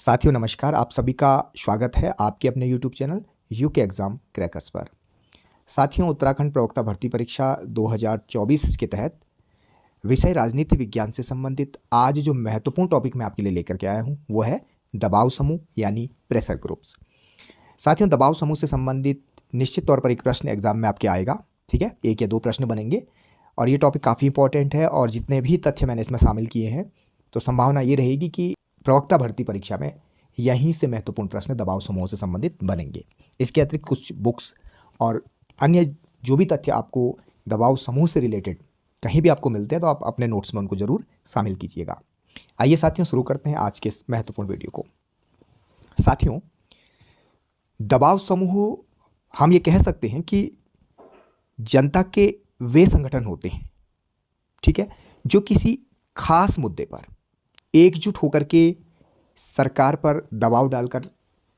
साथियों नमस्कार, आप सभी का स्वागत है आपके अपने YouTube channel UK exam crackers पर। साथियों, उत्तराखंड प्रवक्ता भर्ती परीक्षा 2024 के तहत विषय राजनीति विज्ञान से संबंधित आज जो महत्वपूर्ण टॉपिक मैं आपके लिए लेकर के आया हूँ वो है दबाव समूह यानी प्रेशर ग्रुप्स। साथियों, दबाव समूह से संबंधित निश्चित तौर पर एक प्रश्न एग्जाम में आपके आएगा, ठीक है। 1 या 2 प्रश्न बनेंगे और ये टॉपिक काफ़ी इंपॉर्टेंट है और जितने भी तथ्य मैंने इसमें शामिल किए हैं तो संभावना ये रहेगी कि प्रवक्ता भर्ती परीक्षा में यहीं से महत्वपूर्ण प्रश्न दबाव समूह से संबंधित बनेंगे। इसके अतिरिक्त कुछ बुक्स और अन्य जो भी तथ्य आपको दबाव समूह से रिलेटेड कहीं भी आपको मिलते हैं तो आप अपने नोट्स में उनको ज़रूर शामिल कीजिएगा। आइए साथियों, शुरू करते हैं आज के इस महत्वपूर्ण वीडियो को। साथियों, दबाव समूह हम ये कह सकते हैं कि जनता के वे संगठन होते हैं, ठीक है, जो किसी खास मुद्दे पर एकजुट होकर के सरकार पर दबाव डालकर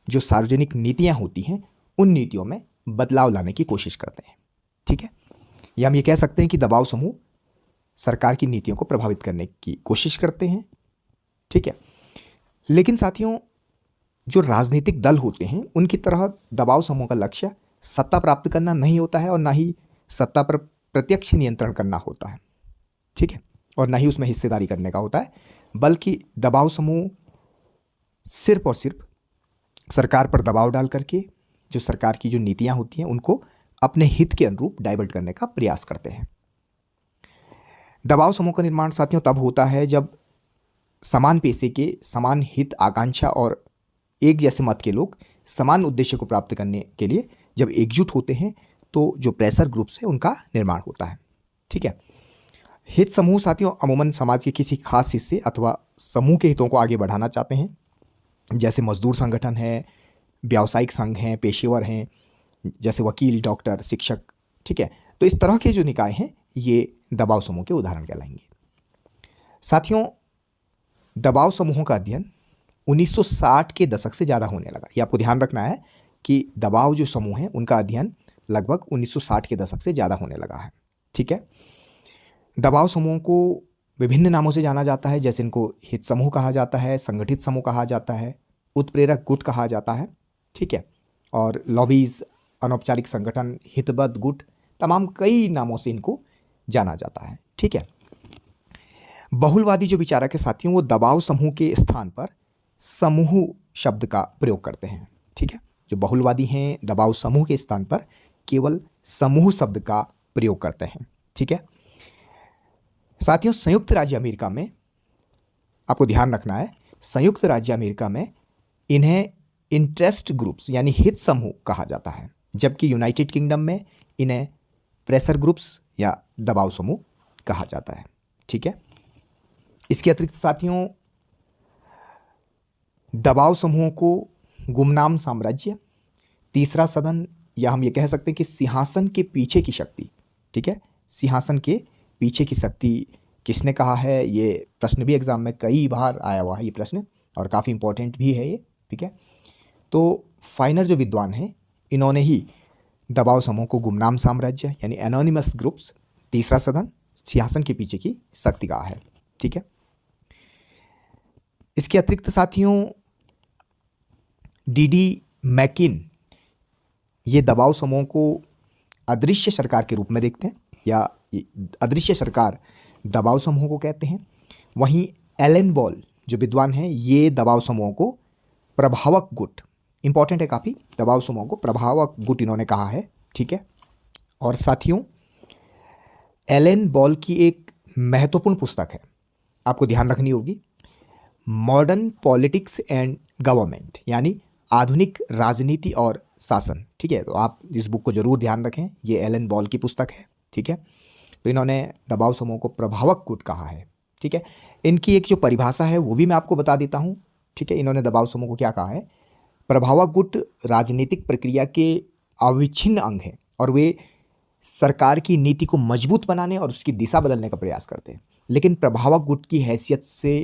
जो सार्वजनिक नीतियां होती हैं उन नीतियों में बदलाव लाने की कोशिश करते हैं, ठीक है। या हम ये कह सकते हैं कि दबाव समूह सरकार की नीतियों को प्रभावित करने की कोशिश करते हैं, ठीक है। लेकिन साथियों, जो राजनीतिक दल होते हैं उनकी तरह दबाव समूह का लक्ष्य सत्ता प्राप्त करना नहीं होता है और ना ही सत्ता पर प्रत्यक्ष नियंत्रण करना होता है, ठीक है, और ना ही उसमें हिस्सेदारी करने का होता है, बल्कि दबाव समूह सिर्फ और सिर्फ सरकार पर दबाव डाल करके जो सरकार की जो नीतियां होती हैं उनको अपने हित के अनुरूप डाइवर्ट करने का प्रयास करते हैं। दबाव समूह का निर्माण साथियों तब होता है जब समान पेशे के समान हित, आकांक्षा और एक जैसे मत के लोग समान उद्देश्य को प्राप्त करने के लिए जब एकजुट होते हैं तो जो प्रेशर ग्रुप्स है उनका निर्माण होता है, ठीक है। हित समूह साथियों अमूमन समाज के किसी खास हिस्से अथवा समूह के हितों को आगे बढ़ाना चाहते हैं, जैसे मजदूर संगठन है, व्यावसायिक संघ हैं, पेशेवर हैं, जैसे वकील, डॉक्टर, शिक्षक, ठीक है। तो इस तरह के जो निकाय हैं ये दबाव समूह के उदाहरण कहलाएंगे। साथियों, दबाव समूहों का अध्ययन 1960 के दशक से ज़्यादा होने लगा। ये आपको ध्यान रखना है कि दबाव जो समूह हैं उनका अध्ययन लगभग 1960 के दशक से ज़्यादा होने लगा है, ठीक है। दबाव समूहों को विभिन्न नामों से जाना जाता है, जैसे इनको हित समूह कहा जाता है, संगठित समूह कहा जाता है, उत्प्रेरक गुट कहा जाता है, ठीक है, और लॉबीज, अनौपचारिक संगठन, हितबद्ध गुट, तमाम कई नामों से इनको जाना जाता है, ठीक है। बहुलवादी जो विचारक है साथियों वो दबाव समूह के स्थान पर समूह शब्द का प्रयोग करते हैं, ठीक है। जो बहुलवादी हैं दबाव समूह के स्थान पर केवल समूह शब्द का प्रयोग करते हैं, ठीक है। साथियों, संयुक्त राज्य अमेरिका में आपको ध्यान रखना है, संयुक्त राज्य अमेरिका में इन्हें इंटरेस्ट ग्रुप्स यानी हित समूह कहा जाता है, जबकि यूनाइटेड किंगडम में इन्हें प्रेशर ग्रुप्स या दबाव समूह कहा जाता है, ठीक है। इसके अतिरिक्त साथियों दबाव समूहों को गुमनाम साम्राज्य, तीसरा सदन, या हम ये कह सकते हैं कि सिंहासन के पीछे की शक्ति, ठीक है, सिंहासन के पीछे की शक्ति किसने कहा है, ये प्रश्न भी एग्जाम में कई बार आया हुआ है ये प्रश्न और काफ़ी इंपॉर्टेंट भी है ये, ठीक है। तो फाइनर जो विद्वान हैं इन्होंने ही दबाव समूह को गुमनाम साम्राज्य यानी एनोनिमस ग्रुप्स, तीसरा सदन, सिंहासन के पीछे की शक्ति कहा है, ठीक है। इसके अतिरिक्त साथियों डीडी मैकिन ये दबाव समूह को अदृश्य सरकार के रूप में देखते हैं या अदृश्य सरकार दबाव समूह को कहते हैं। वहीं एलन बॉल जो विद्वान हैं ये दबाव समूहों को प्रभावक गुट, इंपॉर्टेंट है काफ़ी, दबाव समूहों को प्रभावक गुट इन्होंने कहा है, ठीक है। और साथियों एलन बॉल की एक महत्वपूर्ण पुस्तक है, आपको ध्यान रखनी होगी, मॉडर्न पॉलिटिक्स एंड गवर्नमेंट यानी आधुनिक राजनीति और शासन, ठीक है। तो आप इस बुक को जरूर ध्यान रखें, ये एलन बॉल की पुस्तक है, ठीक है। तो इन्होंने दबाव समूह को प्रभावक गुट कहा है, ठीक है। इनकी एक जो परिभाषा है वो भी मैं आपको बता देता हूँ, ठीक है। इन्होंने दबाव समूह को क्या कहा है, प्रभावक गुट राजनीतिक प्रक्रिया के अविच्छिन्न अंग हैं और वे सरकार की नीति को मजबूत बनाने और उसकी दिशा बदलने का प्रयास करते हैं, लेकिन प्रभावक गुट की हैसियत से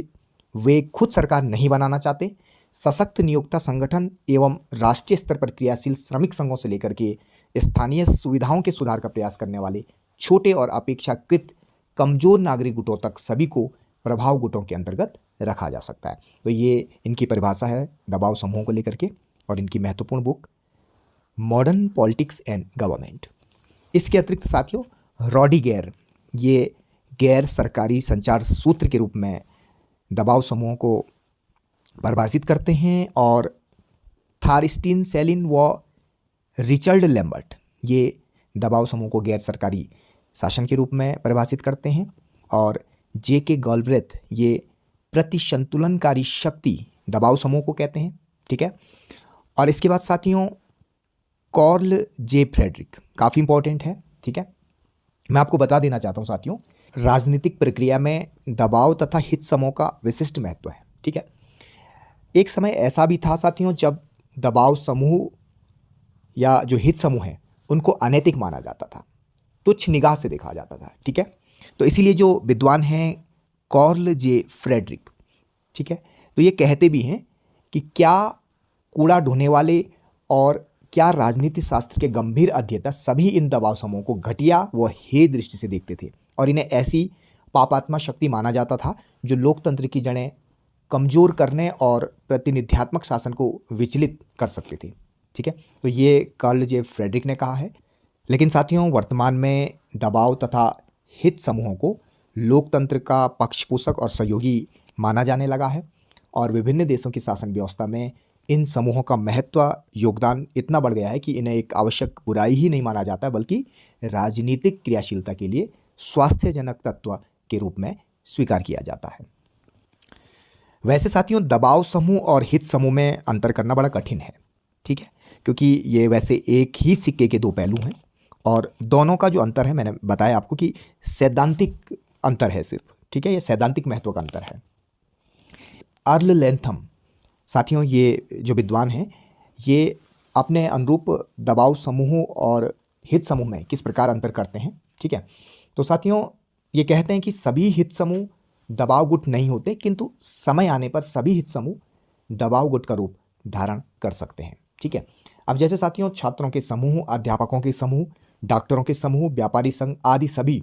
वे खुद सरकार नहीं बनाना चाहते। सशक्त नियोक्ता संगठन एवं राष्ट्रीय स्तर पर क्रियाशील श्रमिक संघों से लेकर के स्थानीय सुविधाओं के सुधार का प्रयास करने वाले छोटे और अपेक्षाकृत कमजोर नागरिक गुटों तक सभी को प्रभाव गुटों के अंतर्गत रखा जा सकता है। तो ये इनकी परिभाषा है दबाव समूहों को लेकर के, और इनकी महत्वपूर्ण book modern politics and government. इसके अतिरिक्त साथियों रॉडिगेर, ये गैर सरकारी संचार सूत्र के रूप में दबाव समूहों को परिभाषित करते हैं, और थारिस्टीन सेलिन व रिचर्ड लैम्बर्ट ये दबाव समूह को गैर सरकारी शासन के रूप में परिभाषित करते हैं, और J.K. गॉलब्रेथ ये प्रतिसंतुलनकारी शक्ति दबाव समूह को कहते हैं। ठीक है, और इसके बाद साथियों कार्ल जे फ्रेडरिक, काफ़ी इंपॉर्टेंट है। ठीक है, मैं आपको बता देना चाहता हूँ साथियों, राजनीतिक प्रक्रिया में दबाव तथा हित समूह का विशिष्ट महत्व है। ठीक है, एक समय ऐसा भी था साथियों जब दबाव समूह या जो हित समूह हैं उनको अनैतिक माना जाता था, तुच्छ निगाह से देखा जाता था। ठीक है, तो इसीलिए जो विद्वान हैं कार्ल जे फ्रेडरिक, ठीक है, तो ये कहते भी हैं कि क्या कूड़ा ढोने वाले और क्या राजनीति शास्त्र के गंभीर अध्येता सभी इन दबाव समूहों को घटिया व हेय दृष्टि से देखते थे, और इन्हें ऐसी पापात्मा शक्ति माना जाता था जो लोकतंत्र की जड़ें कमजोर करने और प्रतिनिध्यात्मक शासन को विचलित कर सकते थे। ठीक है, तो ये कार्ल जे फ्रेडरिक ने कहा है। लेकिन साथियों वर्तमान में दबाव तथा हित समूहों को लोकतंत्र का पक्षपोषक और सहयोगी माना जाने लगा है, और विभिन्न देशों की शासन व्यवस्था में इन समूहों का महत्व योगदान इतना बढ़ गया है कि इन्हें एक आवश्यक बुराई ही नहीं माना जाता, बल्कि राजनीतिक क्रियाशीलता के लिए स्वास्थ्यजनक तत्व के रूप में स्वीकार किया जाता है। वैसे साथियों दबाव समूह और हित समूह में अंतर करना बड़ा कठिन है। ठीक है, क्योंकि ये वैसे एक ही सिक्के के दो पहलू हैं, और दोनों का जो अंतर है मैंने बताया आपको कि सैद्धांतिक अंतर है सिर्फ। ठीक है, ये सैद्धांतिक महत्व का अंतर है। अर्ल लैंथम साथियों ये जो विद्वान हैं ये अपने अनुरूप दबाव समूहों और हित समूह में किस प्रकार अंतर करते हैं। ठीक है, तो साथियों ये कहते हैं कि सभी हित समूह दबाव गुट नहीं होते, किंतु समय आने पर सभी हित समूह दबाव गुट का रूप धारण कर सकते हैं। ठीक है, अब जैसे साथियों छात्रों के समूह, अध्यापकों के समूह, डॉक्टरों के समूह, व्यापारी संघ आदि सभी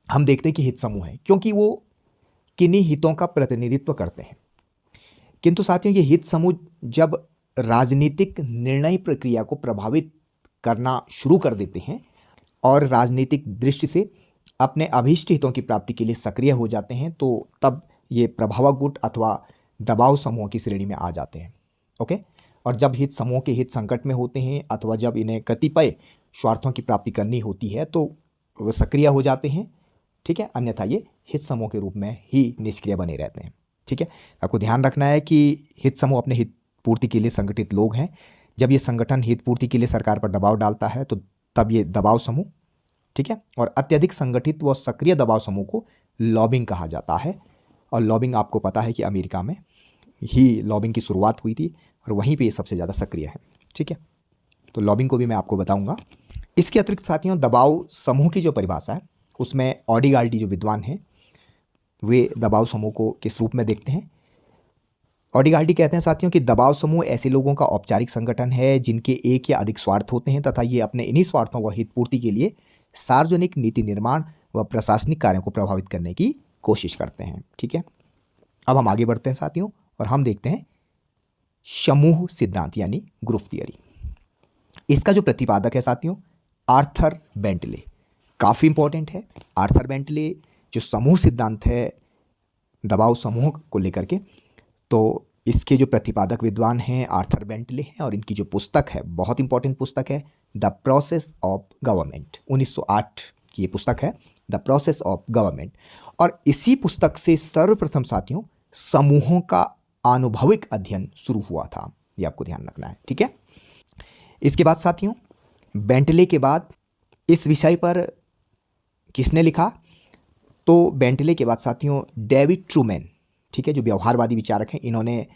हम देखते हैं कि हित समूह हैं, क्योंकि वो किन्हीं हितों का प्रतिनिधित्व करते हैं। किंतु साथियों ये हित समूह जब राजनीतिक निर्णय प्रक्रिया को प्रभावित करना शुरू कर देते हैं और राजनीतिक दृष्टि से अपने अभीष्ट हितों की प्राप्ति के लिए सक्रिय हो जाते हैं, तो तब ये प्रभावक गुट अथवा दबाव समूह की श्रेणी में आ जाते हैं। ओके, और जब हित समूह के हित संकट में होते हैं अथवा जब इन्हें कतिपय स्वार्थों की प्राप्ति करनी होती है तो वो सक्रिय हो जाते हैं। ठीक है, अन्यथा ये हित समूह के रूप में ही निष्क्रिय बने रहते हैं। ठीक है, आपको ध्यान रखना है कि हित समूह अपने हित पूर्ति के लिए संगठित लोग हैं। जब ये संगठन हित पूर्ति के लिए सरकार पर दबाव डालता है तो तब ये दबाव समूह, ठीक है, और अत्यधिक संगठित व सक्रिय दबाव समूह को लॉबिंग कहा जाता है। और लॉबिंग आपको पता है कि अमेरिका में ही लॉबिंग की शुरुआत हुई थी और वहीं पे ये सबसे ज़्यादा सक्रिय है। ठीक है, तो लॉबिंग को भी मैं आपको बताऊंगा। इसके अतिरिक्त साथियों दबाव समूह की जो परिभाषा है उसमें ऑडिगाल्डी जो विद्वान हैं वे दबाव समूह को किस रूप में देखते हैं। ऑडिगाल्डी कहते हैं साथियों कि दबाव समूह ऐसे लोगों का औपचारिक संगठन है जिनके एक या अधिक स्वार्थ होते हैं तथा ये अपने इन्हीं स्वार्थों व हित पूर्ति के लिए सार्वजनिक नीति निर्माण व प्रशासनिक कार्यों को प्रभावित करने की कोशिश करते हैं। ठीक है, अब हम आगे बढ़ते हैं साथियों और हम देखते हैं समूह सिद्धांत यानी ग्रुप थियरी। इसका जो प्रतिपादक है साथियों आर्थर बेंटले, काफ़ी इंपॉर्टेंट है। आर्थर बेंटले जो समूह सिद्धांत है दबाव समूह को लेकर के, तो इसके जो प्रतिपादक विद्वान हैं आर्थर बेंटले हैं और इनकी जो पुस्तक है बहुत इंपॉर्टेंट पुस्तक है द प्रोसेस ऑफ गवर्नमेंट। 1908 की ये पुस्तक है द प्रोसेस ऑफ गवर्नमेंट। और इसी पुस्तक से सर्वप्रथम साथियों समूहों का आनुभविक अध्ययन शुरू हुआ था, ये आपको ध्यान रखना है। ठीक है, इसके बाद साथियों बेंटले के बाद इस विषय पर किसने लिखा, तो बेंटले के बाद साथियों डेविड ट्रूमैन, ठीक है, जो व्यवहारवादी विचारक हैं, इन्होंने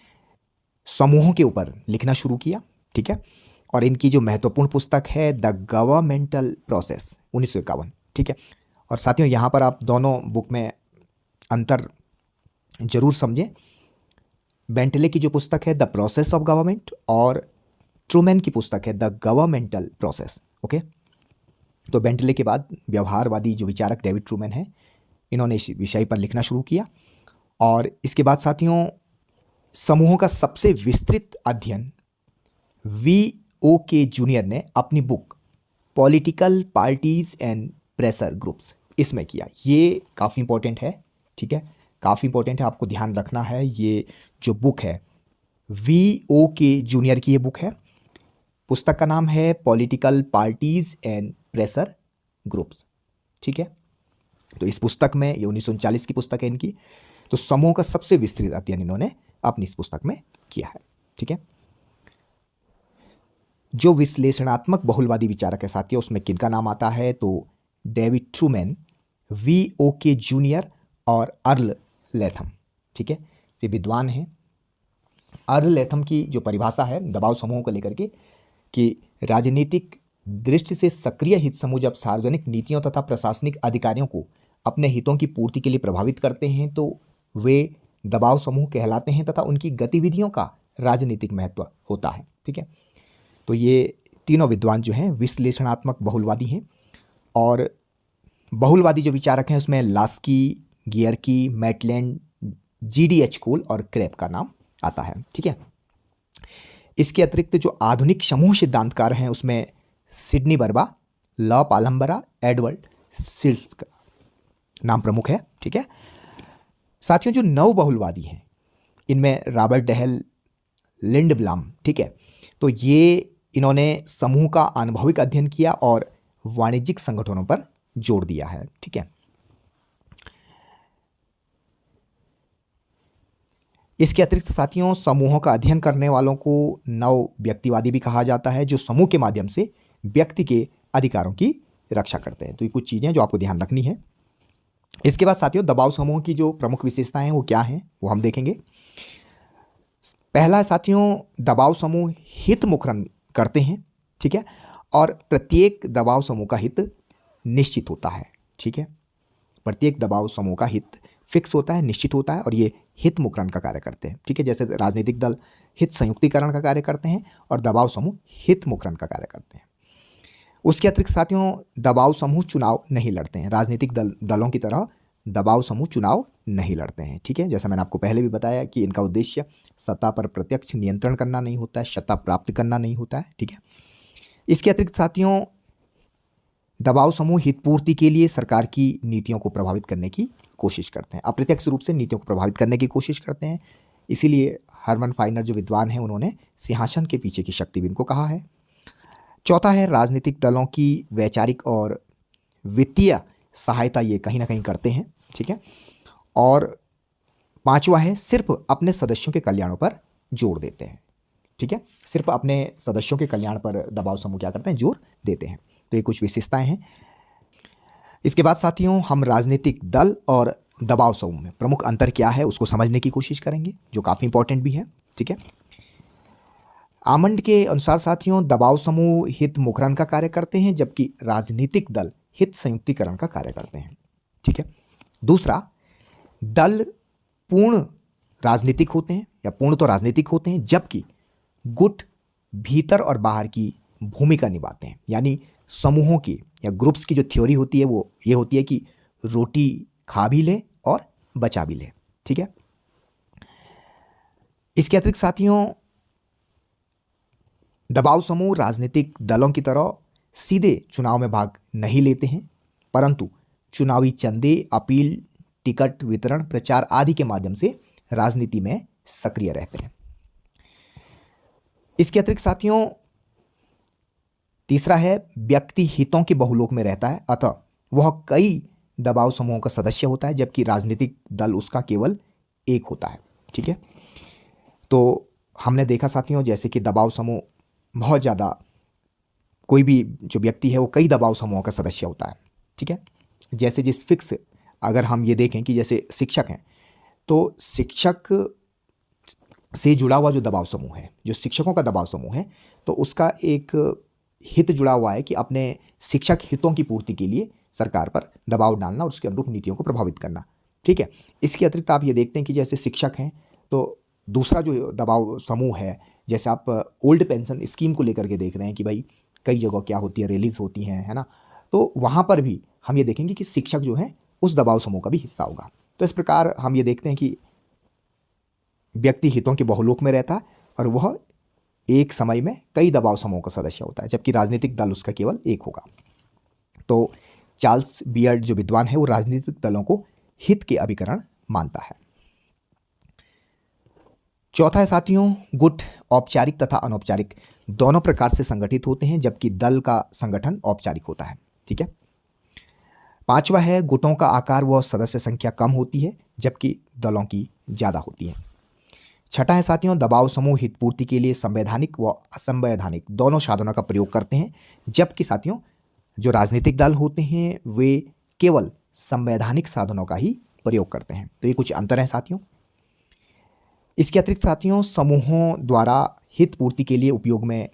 समूहों के ऊपर लिखना शुरू किया। ठीक है, और इनकी जो महत्वपूर्ण पुस्तक है द गवर्नमेंटल प्रोसेस 1951। ठीक है, और साथियों यहाँ पर आप दोनों बुक में अंतर जरूर समझें। बेंटले की जो पुस्तक है द प्रोसेस ऑफ गवर्नमेंट और ट्रूमैन की पुस्तक है द गवर्नमेंटल प्रोसेस। ओके, तो बेंटले के बाद व्यवहारवादी जो विचारक डेविड ट्रूमैन है, इन्होंने इस विषय पर लिखना शुरू किया और इसके बाद साथियों समूहों का सबसे विस्तृत अध्ययन वी के जूनियर ने अपनी book political parties and pressure groups इसमें किया। ये काफ़ी इंपॉर्टेंट है, ठीक है, काफ़ी इंपॉर्टेंट है, आपको ध्यान रखना है। ये जो बुक है के जूनियर की ये बुक है, पुस्तक का नाम है political parties and pressure groups, ठीक है। तो इस पुस्तक में, ये 1939 की पुस्तक है इनकी, तो समूह का सबसे विस्तृत अध्ययन इन्होंने अपनी इस पुस्तक में किया है, ठीक है। जो विश्लेषणात्मक बहुलवादी विचारक है साथियों, उसमें किनका नाम आता है? तो डेविड ट्रूमैन, के जूनियर और अर्ल लैथम, ठीक है, ये विद्वान हैं। अर्ल लैथम की जो परिभाषा है दबाव समूहों को लेकर के कि राजनीतिक दृष्टि से सक्रिय हित समूह जब सार्वजनिक नीतियों तथा प्रशासनिक अधिकारियों को अपने हितों की पूर्ति के लिए प्रभावित करते हैं तो वे दबाव समूह कहलाते हैं तथा उनकी गतिविधियों का राजनीतिक महत्व होता है, ठीक है। तो ये तीनों विद्वान जो हैं विश्लेषणात्मक बहुलवादी हैं। और बहुलवादी जो विचारक हैं उसमें लास्की, गियरकी, मैटलैंड, GDH कोल और क्रेप का नाम आता है, ठीक है। इसके अतिरिक्त जो आधुनिक समूह सिद्धांतकार हैं उसमें सिडनी बर्बा, लॉ पालम्बरा, एडवर्ड सिल्स का नाम प्रमुख है, ठीक है। साथियों जो नव बहुलवादी हैं इनमें रॉबर्ट डहल, लिंडब्लाम, ठीक है, तो ये इन्होंने समूह का अनुभविक अध्ययन किया और वाणिज्यिक संगठनों पर जोर दिया है, ठीक है। इसके अतिरिक्त साथियों समूहों का अध्ययन करने वालों को नव व्यक्तिवादी भी कहा जाता है, जो समूह के माध्यम से व्यक्ति के अधिकारों की रक्षा करते हैं। तो ये कुछ चीज़ें जो आपको ध्यान रखनी है। इसके बाद साथियों दबाव समूह की जो प्रमुख विशेषताएं हैं वो क्या हैं वो हम देखेंगे। पहला साथियों दबाव समूह हित मुखरण करते हैं, ठीक है, और प्रत्येक दबाव समूह का हित निश्चित होता है, ठीक है। प्रत्येक दबाव समूह का हित फिक्स होता है, निश्चित होता है और ये हित मुखरण का कार्य करते हैं, ठीक है। जैसे राजनीतिक दल हित संयुक्तिकरण का कार्य करते हैं और दबाव समूह हित मुखरण का कार्य करते हैं। उसके अतिरिक्त साथियों दबाव समूह चुनाव नहीं लड़ते हैं। राजनीतिक दलों की तरह दबाव समूह चुनाव नहीं लड़ते हैं, ठीक है। जैसा मैंने आपको पहले भी बताया कि इनका उद्देश्य सत्ता पर प्रत्यक्ष नियंत्रण करना नहीं होता है, सत्ता प्राप्त करना नहीं होता है, ठीक है। इसके अतिरिक्त साथियों दबाव समूह हितपूर्ति के लिए सरकार की नीतियों को प्रभावित करने की कोशिश करते हैं, अप्रत्यक्ष रूप से नीतियों को प्रभावित करने की कोशिश करते हैं। इसीलिए हरमन फाइनर जो विद्वान हैं उन्होंने सिंहासन के पीछे की शक्ति भी इनको कहा है। चौथा है राजनीतिक दलों की वैचारिक और वित्तीय सहायता ये कहीं ना कहीं करते हैं, ठीक है। और पांचवा है सिर्फ अपने सदस्यों के कल्याण पर जोर देते हैं, ठीक है। सिर्फ अपने सदस्यों के कल्याण पर दबाव समूह क्या करते हैं, जोर देते हैं। तो ये कुछ विशेषताएं हैं। इसके बाद साथियों हम राजनीतिक दल और दबाव समूह में प्रमुख अंतर क्या है उसको समझने की कोशिश करेंगे, जो काफ़ी इंपॉर्टेंट भी है, ठीक है। आमंड के अनुसार साथियों दबाव समूह हित मुखरण का कार्य करते हैं जबकि राजनीतिक दल हित संयुक्तिकरण का कार्य करते हैं, ठीक है। दूसरा, दल पूर्ण राजनीतिक होते हैं या पूर्ण तो राजनीतिक होते हैं जबकि गुट भीतर और बाहर की भूमिका निभाते हैं। यानी समूहों की या ग्रुप्स की जो थ्योरी होती है वो ये होती है कि रोटी खा भी ले और बचा भी ले, ठीक है। इसके अतिरिक्त साथियों दबाव समूह राजनीतिक दलों की तरह सीधे चुनाव में भाग नहीं लेते हैं परंतु चुनावी चंदे, अपील, टिकट वितरण, प्रचार आदि के माध्यम से राजनीति में सक्रिय रहते हैं। इसके अतिरिक्त साथियों तीसरा है व्यक्ति हितों के बहुलोक में रहता है, अतः वह कई दबाव समूहों का सदस्य होता है जबकि राजनीतिक दल उसका केवल एक होता है, ठीक है। तो हमने देखा साथियों जैसे कि दबाव समूह बहुत ज़्यादा, कोई भी जो व्यक्ति है वो कई दबाव समूहों का सदस्य होता है, ठीक है। जैसे जिस फिक्स, अगर हम ये देखें कि जैसे शिक्षक हैं तो शिक्षक से जुड़ा हुआ जो दबाव समूह है, जो शिक्षकों का दबाव समूह है, तो उसका एक हित जुड़ा हुआ है कि अपने शिक्षक हितों की पूर्ति के लिए सरकार पर दबाव डालना और उसके अनुरूप नीतियों को प्रभावित करना, ठीक है। इसके अतिरिक्त आप ये देखते हैं कि जैसे शिक्षक हैं तो दूसरा जो दबाव समूह है, जैसे आप ओल्ड पेंशन स्कीम को लेकर के देख रहे हैं कि भाई कई जगह क्या होती है, रिलीज होती हैं, है ना, तो वहाँ पर भी हम ये देखेंगे कि शिक्षक जो है उस दबाव समूह का भी हिस्सा होगा। तो इस प्रकार हम ये देखते हैं कि व्यक्ति हितों के बहुलोक में रहता है और वह एक समय में कई दबाव समूह का सदस्य होता है, जबकि राजनीतिक दल उसका केवल एक होगा। तो चार्ल्स बियर्ड जो विद्वान है वो राजनीतिक दलों को हित के अभिकरण मानता है। चौथा है साथियों, गुट औपचारिक तथा अनौपचारिक दोनों प्रकार से संगठित होते हैं, जबकि दल का संगठन औपचारिक होता है। ठीक है। पांचवा है, गुटों का आकार व सदस्य संख्या कम होती है, जबकि दलों की ज़्यादा होती है। छठा है साथियों, दबाव समूह हितपूर्ति के लिए संवैधानिक व असंवैधानिक दोनों साधनों का प्रयोग करते हैं, जबकि साथियों जो राजनीतिक दल होते हैं वे केवल संवैधानिक साधनों का ही प्रयोग करते हैं। तो ये कुछ अंतर हैं साथियों। इसके अतिरिक्त साथियों, समूहों द्वारा हित पूर्ति के लिए उपयोग में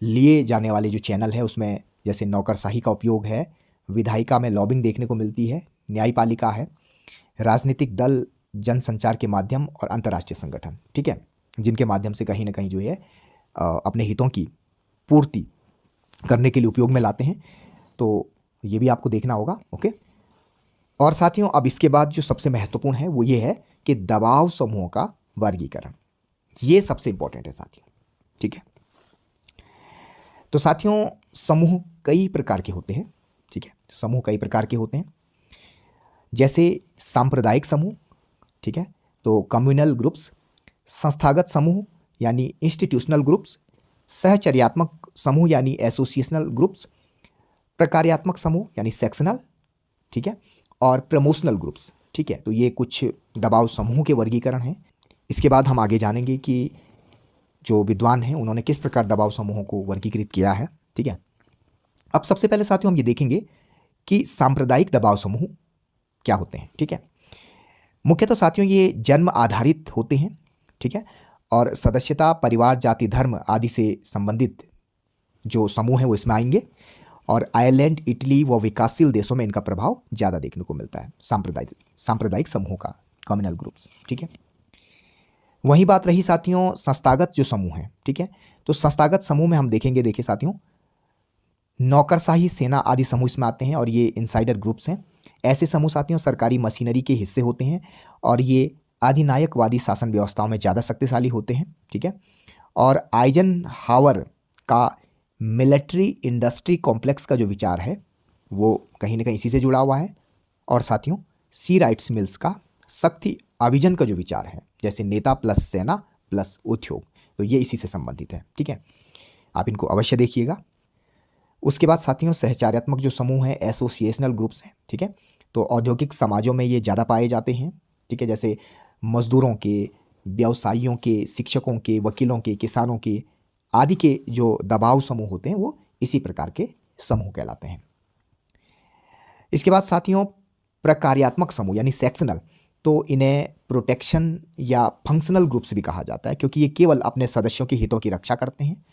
लिए जाने वाले जो चैनल है उसमें जैसे नौकरशाही का उपयोग है, विधायिका में लॉबिंग देखने को मिलती है, न्यायपालिका है, राजनीतिक दल, जनसंचार के माध्यम और अंतर्राष्ट्रीय संगठन। ठीक है, जिनके माध्यम से कहीं ना कहीं जो है अपने हितों की पूर्ति करने के लिए उपयोग में लाते हैं। तो ये भी आपको देखना होगा। ओके। और साथियों अब इसके बाद जो सबसे महत्वपूर्ण है वो ये है कि दबाव समूहों का वर्गीकरण। ये सबसे इंपॉर्टेंट है साथियों। ठीक है। तो साथियों समूह कई प्रकार के होते हैं। ठीक है, समूह कई प्रकार के होते हैं, जैसे सांप्रदायिक समूह। ठीक है, तो कम्युनल ग्रुप्स, संस्थागत समूह यानी इंस्टीट्यूशनल ग्रुप्स, सहचर्यात्मक समूह यानी एसोसिएशनल ग्रुप्स, प्रकार्यात्मक समूह यानी सेक्शनल। ठीक है, और प्रमोशनल ग्रुप्स। ठीक है, तो ये कुछ दबाव समूह के वर्गीकरण हैं। इसके बाद हम आगे जानेंगे कि जो विद्वान हैं उन्होंने किस प्रकार दबाव समूहों को वर्गीकृत किया है। ठीक है, अब सबसे पहले साथियों हम ये देखेंगे कि सांप्रदायिक दबाव समूह क्या होते हैं। ठीक है, मुख्यतः साथियों ये जन्म आधारित होते हैं। ठीक है, और सदस्यता, परिवार, जाति, धर्म आदि से संबंधित जो समूह हैं वो इसमें आएंगे। और आयरलैंड, इटली व विकासशील देशों में इनका प्रभाव ज़्यादा देखने को मिलता है, सांप्रदायिक समूह का, कम्युनल ग्रुप्स। ठीक है, वही बात रही साथियों संस्थागत जो समूह हैं। ठीक है, तो संस्थागत समूह में हम देखेंगे, देखिए साथियों, नौकरशाही, सेना आदि समूह इसमें आते हैं और ये इनसाइडर ग्रुप्स हैं। ऐसे समूह साथियों सरकारी मशीनरी के हिस्से होते हैं और ये अधिनायकवादी शासन व्यवस्थाओं में ज़्यादा शक्तिशाली होते हैं। ठीक है, और आइजनहावर का मिलिट्री इंडस्ट्री कॉम्प्लेक्स का जो विचार है वो कहीं ना कहीं इसी से जुड़ा हुआ है। और साथियों सी राइट्स मिल्स का शक्ति अभिजन का जो विचार है, जैसे नेता प्लस सेना प्लस उद्योग, तो ये इसी से संबंधित है। ठीक है, आप इनको अवश्य देखिएगा। उसके बाद साथियों सहचार्यात्मक जो समूह है, एसोसिएशनल ग्रुप्स हैं। ठीक है, तो औद्योगिक समाजों में ये ज़्यादा पाए जाते हैं। ठीक है, जैसे मजदूरों के, व्यवसायियों के, शिक्षकों के, वकीलों के, किसानों के आदि के जो दबाव समूह होते हैं वो इसी प्रकार के समूह कहलाते हैं। इसके बाद साथियों प्रकार्यात्मक समूह यानी सेक्शनल, तो इन्हें प्रोटेक्शन या फंक्शनल ग्रुप्स भी कहा जाता है, क्योंकि ये केवल अपने सदस्यों के हितों की रक्षा करते हैं।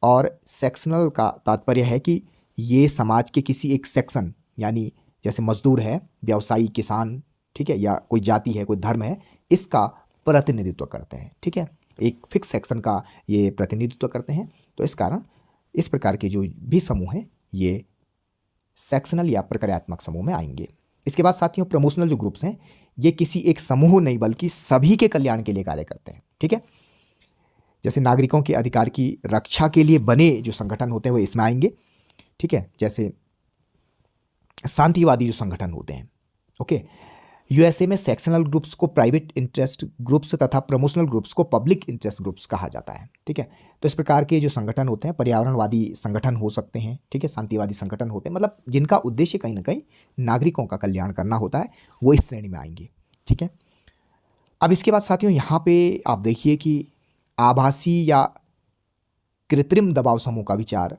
और सेक्शनल का तात्पर्य है कि ये समाज के किसी एक सेक्शन यानी जैसे मजदूर है, व्यवसायी, किसान, ठीक है, या कोई जाति है, कोई धर्म है, इसका प्रतिनिधित्व करते हैं। ठीक है, एक फिक्स सेक्शन का ये प्रतिनिधित्व करते हैं। तो इस कारण इस प्रकार के जो भी समूह हैं ये सेक्शनल या प्रकार्यात्मक समूह में आएंगे। इसके बाद साथियों प्रमोशनल जो ग्रुप्स हैं ये किसी एक समूह नहीं बल्कि सभी के कल्याण के लिए कार्य करते हैं। ठीक है, जैसे नागरिकों के अधिकार की रक्षा के लिए बने जो संगठन होते हैं वो इसमें आएंगे। ठीक है, जैसे शांतिवादी जो संगठन होते हैं। ओके, यूएसए में सेक्शनल ग्रुप्स को प्राइवेट इंटरेस्ट ग्रुप्स तथा प्रमोशनल ग्रुप्स को पब्लिक इंटरेस्ट ग्रुप्स कहा जाता है। ठीक है, तो इस प्रकार के जो संगठन होते हैं पर्यावरणवादी संगठन हो सकते हैं। ठीक है, शांतिवादी संगठन होते हैं, मतलब जिनका उद्देश्य कहीं ना कहीं नागरिकों का कल्याण करना होता है, वो इस श्रेणी में आएंगे। ठीक है, अब इसके बाद साथियों यहाँ पे आप देखिए कि आभासी या कृत्रिम दबाव समूह का विचार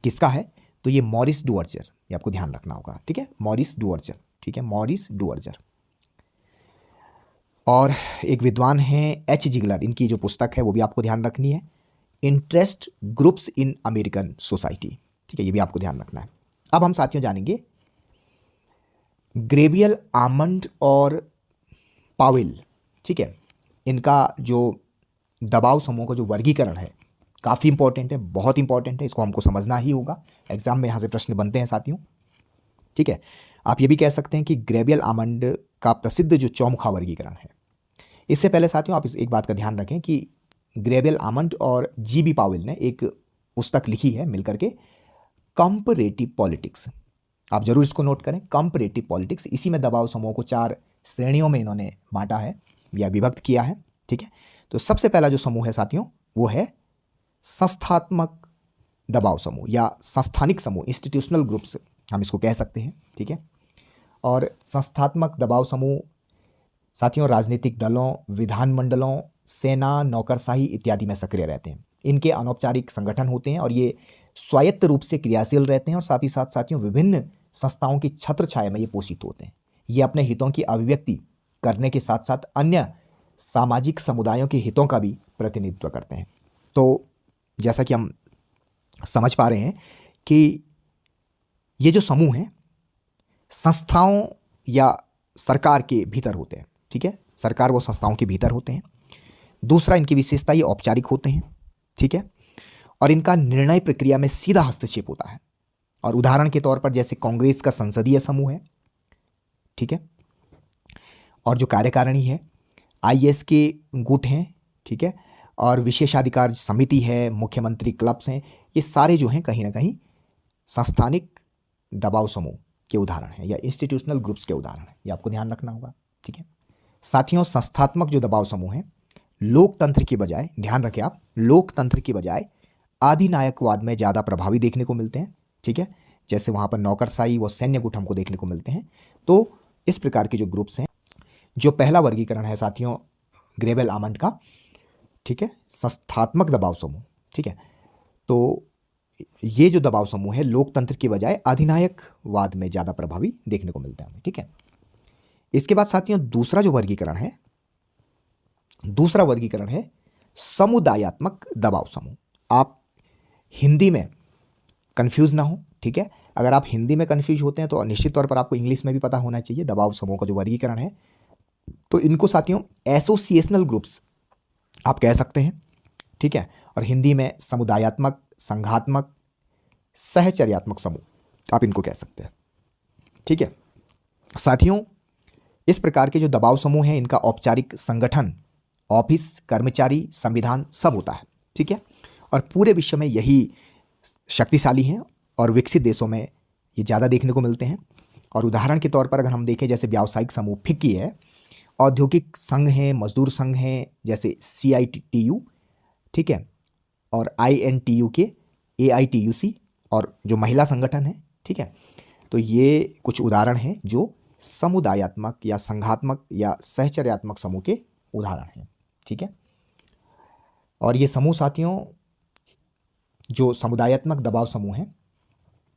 किसका है, तो ये मॉरिस डुवर्जर, ये आपको ध्यान रखना होगा। ठीक है, मॉरिस डुवर्जर। ठीक है, मॉरिस डुवर्जर। और एक विद्वान हैं एच जिगलर, इनकी जो पुस्तक है वो भी आपको ध्यान रखनी है, interest groups in American society. ठीक है, ये भी आपको ध्यान रखना है। अब हम साथियों जानेंगे ग्रेबियल, आमंड और पावेल। ठीक है, इनका जो दबाव समूह का जो वर्गीकरण है काफ़ी इंपॉर्टेंट है, बहुत इंपॉर्टेंट है, इसको हमको समझना ही होगा। एग्जाम में यहाँ से प्रश्न बनते हैं साथियों। ठीक है, आप ये भी कह सकते हैं कि ग्रेबियल, आमंड का प्रसिद्ध जो चौमुखा वर्गीकरण है इससे पहले साथियों आप इस एक बात का ध्यान रखें कि ग्रेबल आमंड और जीबी पावेल ने एक पुस्तक लिखी है मिलकर के, कंपैरेटिव पॉलिटिक्स। आप जरूर इसको नोट करें, कंपैरेटिव पॉलिटिक्स। इसी में दबाव समूह को 4 श्रेणियों में इन्होंने बांटा है या विभक्त किया है, ठीक है। तो सबसे पहला जो समूह है साथियों वो है संस्थात्मक दबाव समूह या संस्थानिक समूह, इंस्टीट्यूशनल ग्रुप्स हम इसको कह सकते हैं, ठीक है। और संस्थात्मक दबाव समूह साथियों राजनीतिक दलों, विधानमंडलों, सेना, नौकरशाही इत्यादि में सक्रिय रहते हैं। इनके अनौपचारिक संगठन होते हैं और ये स्वायत्त रूप से क्रियाशील रहते हैं और साथ ही साथ साथियों विभिन्न संस्थाओं की छत्र छाया में ये पोषित होते हैं। ये अपने हितों की अभिव्यक्ति करने के साथ साथ अन्य सामाजिक समुदायों के हितों का भी प्रतिनिधित्व करते हैं। तो जैसा कि हम समझ पा रहे हैं कि ये जो समूह हैं संस्थाओं या सरकार के भीतर होते हैं, ठीक है। सरकार व संस्थाओं के भीतर होते हैं। दूसरा, इनकी विशेषता ये औपचारिक होते हैं, ठीक है। और इनका निर्णय प्रक्रिया में सीधा हस्तक्षेप होता है। और उदाहरण के तौर पर जैसे कांग्रेस का संसदीय समूह है, ठीक है। और जो कार्यकारिणी है, आईएएस के गुट हैं, ठीक है। और विशेषाधिकार समिति है, मुख्यमंत्री क्लब्स हैं, ये सारे जो हैं कहीं ना कहीं संस्थानिक दबाव समूह के उदाहरण हैं या इंस्टीट्यूशनल ग्रुप्स के उदाहरण हैं। ये आपको ध्यान रखना होगा, ठीक है। साथियों संस्थात्मक जो दबाव समूह हैं लोकतंत्र की बजाय, ध्यान रखें आप, लोकतंत्र की बजाय अधिनायकवाद में ज़्यादा प्रभावी देखने को मिलते हैं, ठीक है। जैसे वहाँ पर नौकरशाही व सैन्य गुट हमको देखने को मिलते हैं। तो इस प्रकार के जो ग्रुप्स हैं, जो पहला वर्गीकरण है साथियों ग्रेबल आमंड का, ठीक है, संस्थात्मक दबाव समूह, ठीक है। तो ये जो दबाव समूह है लोकतंत्र की बजाय अधिनायकवाद में ज़्यादा प्रभावी देखने को मिलता है हमें, ठीक है। इसके बाद साथियों दूसरा वर्गीकरण है समुदायात्मक दबाव समूह। आप हिंदी में कंफ्यूज ना हो, ठीक है। अगर आप हिंदी में कंफ्यूज होते हैं तो निश्चित तौर पर आपको इंग्लिश में भी पता होना चाहिए दबाव समूह का जो वर्गीकरण है। तो इनको साथियों एसोसिएशनल ग्रुप्स आप कह सकते हैं, ठीक है। और हिंदी में समुदायात्मक, संघात्मक, सहचर्यात्मक समूह आप इनको कह सकते हैं, ठीक है। साथियों इस प्रकार के जो दबाव समूह हैं इनका औपचारिक संगठन, ऑफिस, कर्मचारी, संविधान सब होता है, ठीक है। और पूरे विश्व में यही शक्तिशाली हैं और विकसित देशों में ये ज़्यादा देखने को मिलते हैं। और उदाहरण के तौर पर अगर हम देखें जैसे व्यावसायिक समूह फिक्की है, औद्योगिक संघ हैं, मजदूर संघ हैं जैसे CITU, ठीक है। और INTU के AITUC और जो महिला संगठन है, ठीक है। तो ये कुछ उदाहरण हैं जो समुदायात्मक या संघात्मक या सहचर्यात्मक समूह के उदाहरण हैं, ठीक है। और ये समूह साथियों जो समुदायात्मक दबाव समूह हैं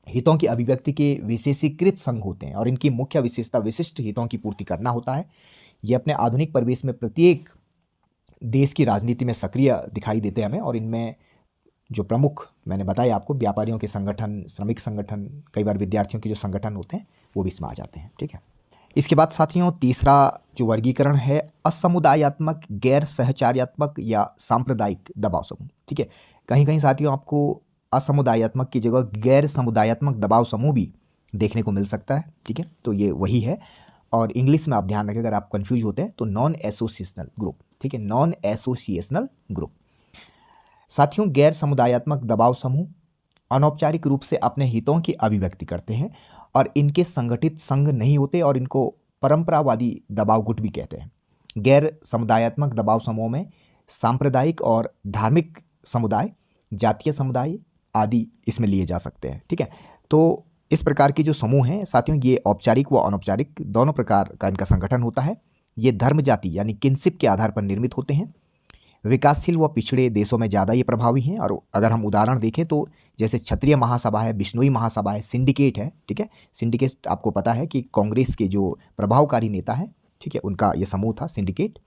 हितों की अभिव्यक्ति के विशेषीकृत संघ होते हैं और इनकी मुख्य विशेषता विशिष्ट हितों की पूर्ति करना होता है। ये अपने आधुनिक परिवेश में प्रत्येक देश की राजनीति में सक्रिय दिखाई देते हैं हमें। और इनमें जो प्रमुख मैंने बताया आपको व्यापारियों के संगठन, श्रमिक संगठन, कई बार विद्यार्थियों के जो संगठन होते हैं वो भी इसमें आ जाते हैं, ठीक है। इसके बाद साथियों तीसरा जो वर्गीकरण है असमुदायात्मक, गैर सहचार्यात्मक या सांप्रदायिक दबाव समूह, ठीक है। कहीं कहीं साथियों आपको असमुदायात्मक की जगह गैर समुदायात्मक दबाव समूह भी देखने को मिल सकता है, ठीक है। तो ये वही है। और इंग्लिश में आप ध्यान रखें अगर आप कंफ्यूज होते हैं तो नॉन एसोसिएशनल ग्रुप, ठीक है, नॉन एसोसिएशनल ग्रुप। साथियों गैर समुदायात्मक दबाव समूह अनौपचारिक रूप से अपने हितों की अभिव्यक्ति करते हैं और इनके संगठित संघ नहीं होते और इनको परंपरावादी दबाव गुट भी कहते हैं। गैर समुदायात्मक दबाव समूह में सांप्रदायिक और धार्मिक समुदाय, जातीय समुदाय आदि इसमें लिए जा सकते हैं, ठीक है। तो इस प्रकार की जो समूह हैं साथियों ये औपचारिक व अनौपचारिक दोनों प्रकार का इनका संगठन होता है। ये धर्म, जाति यानी किनशिप के आधार पर निर्मित होते हैं। विकासशील व पिछड़े देशों में ज़्यादा ये प्रभावी हैं। और अगर हम उदाहरण देखें तो जैसे क्षत्रिय महासभा है, बिश्नोई महासभा है, सिंडिकेट है, ठीक है। सिंडिकेट आपको पता है कि कांग्रेस के जो प्रभावकारी नेता हैं, ठीक है, उनका ये समूह था सिंडिकेट।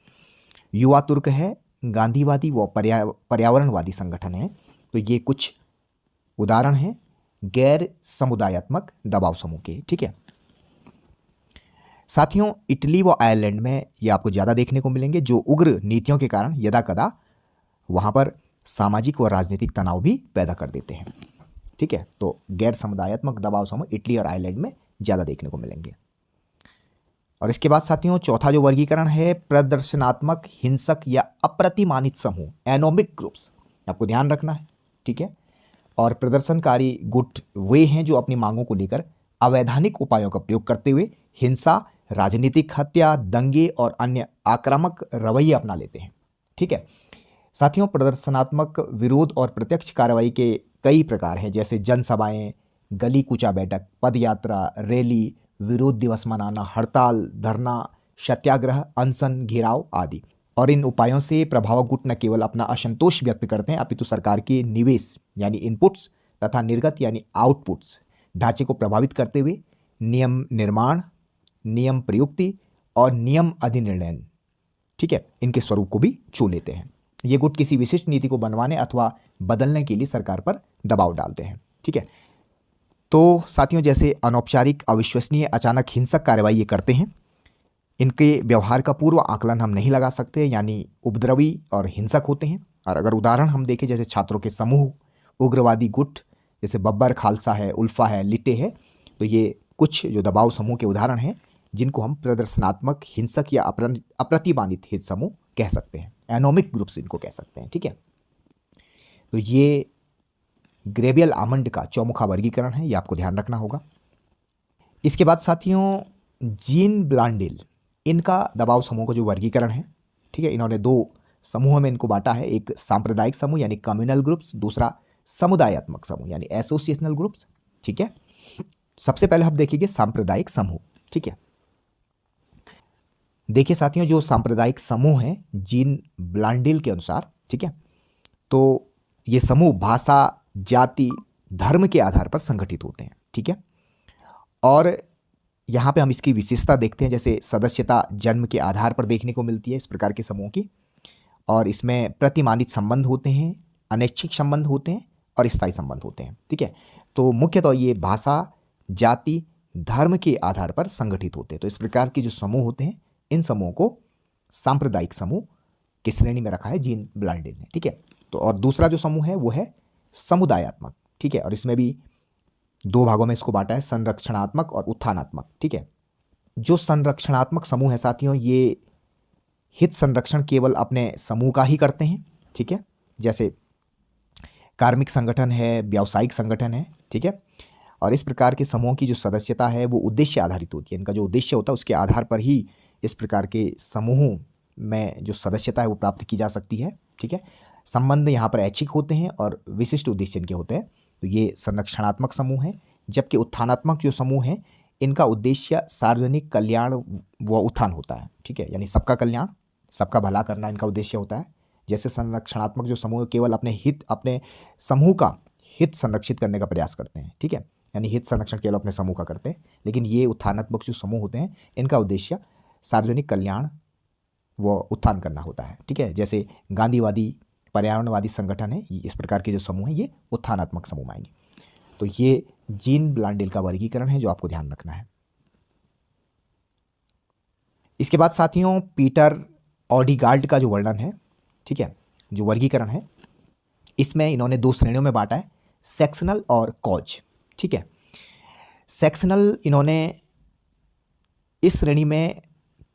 युवा तुर्क है, गांधीवादी व पर्यावरणवादी संगठन है। तो ये कुछ उदाहरण हैं गैर समुदायात्मक दबाव समूह के, ठीक है। साथियों इटली व आयरलैंड में ये आपको ज़्यादा देखने को मिलेंगे जो उग्र नीतियों के कारण यदा कदा वहाँ पर सामाजिक व राजनीतिक तनाव भी पैदा कर देते हैं, ठीक है। तो गैर समुदायात्मक दबाव समूह इटली और आयरलैंड में ज़्यादा देखने को मिलेंगे। और इसके बाद साथियों चौथा जो वर्गीकरण है प्रदर्शनात्मक, हिंसक या अप्रतिमानित समूह, एनोमिक ग्रुप्स, आपको ध्यान रखना है। ठीक है। और प्रदर्शनकारी गुट वे हैं जो अपनी मांगों को लेकर अवैधानिक उपायों का प्रयोग करते हुए हिंसा, राजनीतिक हत्या, दंगे और अन्य आक्रामक रवैये अपना लेते हैं। ठीक है। साथियों प्रदर्शनात्मक विरोध और प्रत्यक्ष कार्रवाई के कई प्रकार हैं, जैसे जनसभाएं, गली कूचा बैठक, पदयात्रा, रैली, विरोध दिवस मनाना, हड़ताल, धरना, सत्याग्रह, अनशन, घेराव आदि। और इन उपायों से प्रभावक गुट न केवल अपना असंतोष व्यक्त करते हैं अपितु सरकार के निवेश यानी इनपुट्स तथा निर्गत यानी आउटपुट्स ढांचे को प्रभावित करते हुए नियम निर्माण, नियम प्रयुक्ति और नियम अधिनिर्णय, ठीक है, इनके स्वरूप को भी छू लेते हैं। ये गुट किसी विशिष्ट नीति को बनवाने अथवा बदलने के लिए सरकार पर दबाव डालते हैं। ठीक है। तो साथियों जैसे अनौपचारिक, अविश्वसनीय, अचानक हिंसक कार्रवाई ये करते हैं। इनके व्यवहार का पूर्व आकलन हम नहीं लगा सकते, यानी उपद्रवी और हिंसक होते हैं। और अगर उदाहरण हम देखें जैसे छात्रों के समूह, उग्रवादी गुट जैसे बब्बर खालसा है, उल्फा है, लिट्टे है, तो ये कुछ जो दबाव समूह के उदाहरण हैं जिनको हम प्रदर्शनात्मक, हिंसक या अप्रतिमानित हित समूह कह सकते हैं, एनोमिक ग्रुप्स इनको कह सकते हैं। ठीक है। तो ये ग्रेबियल आमंड का चौमुखा वर्गीकरण है, ये आपको ध्यान रखना होगा। इसके बाद साथियों जीन ब्लांडेल, इनका दबाव समूह का जो वर्गीकरण है, ठीक है, इन्होंने दो समूह में इनको बांटा है, एक सांप्रदायिक समूह यानी कम्युनल ग्रुप्स, दूसरा समुदायात्मक समूह यानी एसोसिएशनल ग्रुप्स। ठीक है। सबसे पहले हम देखेंगे सांप्रदायिक समूह। ठीक है। देखिए साथियों जो सांप्रदायिक समूह हैं जीन ब्लांडेल के अनुसार, ठीक है, तो ये समूह भाषा, जाति, धर्म के आधार पर संगठित होते हैं। ठीक है। और यहाँ पे हम इसकी विशेषता देखते हैं, जैसे सदस्यता जन्म के आधार पर देखने को मिलती है इस प्रकार के समूह की, और इसमें प्रतिमानित संबंध होते हैं, अनैच्छिक संबंध होते हैं और स्थायी संबंध होते हैं। ठीक है। तो मुख्यतः ये भाषा, जाति, धर्म के आधार पर संगठित होते हैं। तो इस प्रकार के जो समूह होते हैं इन समूहों को सांप्रदायिक समूह की श्रेणी में रखा है जीन ब्लांडेल ने। ठीक है। तो और दूसरा जो समूह है वो है समुदायात्मक। ठीक है। और इसमें भी दो भागों में इसको बांटा है, संरक्षणात्मक और उत्थानात्मक। ठीक है। जो संरक्षणात्मक समूह है साथियों ये हित संरक्षण केवल अपने समूह का ही करते हैं। ठीक है। जैसे कार्मिक संगठन है, व्यावसायिक संगठन है। ठीक है। और इस प्रकार के समूहों की जो सदस्यता है वो उद्देश्य आधारित होती है, इनका जो उद्देश्य होता है उसके आधार पर ही इस प्रकार के समूहों में जो सदस्यता है वो प्राप्त की जा सकती है। ठीक है। संबंध यहाँ पर ऐच्छिक होते हैं और विशिष्ट उद्देश्य इनके होते हैं। तो ये संरक्षणात्मक समूह है। जबकि उत्थानात्मक जो समूह हैं इनका उद्देश्य सार्वजनिक कल्याण व उत्थान होता है। ठीक है। यानी सबका कल्याण, सबका भला करना इनका उद्देश्य होता है। जैसे संरक्षणात्मक जो समूह केवल अपने समूह का हित संरक्षित करने का प्रयास करते हैं। ठीक है। यानी हित संरक्षण केवल अपने समूह का करते हैं। लेकिन ये उत्थानात्मक जो समूह होते हैं इनका उद्देश्य सार्वजनिक कल्याण व उत्थान करना होता है। ठीक है। जैसे गांधीवादी, पर्यावरणवादी संगठन है, इस प्रकार के जो समूह हैं ये उत्थानात्मक समूह आएंगे। तो ये जीन ब्लांडेल का वर्गीकरण है जो आपको ध्यान रखना है। इसके बाद साथियों पीटर ऑडिगार्ड का जो वर्णन है, ठीक है, जो वर्गीकरण है, इसमें इन्होंने दो श्रेणियों में बांटा है, सेक्शनल और कॉज। ठीक है। सेक्शनल इन्होंने इस श्रेणी में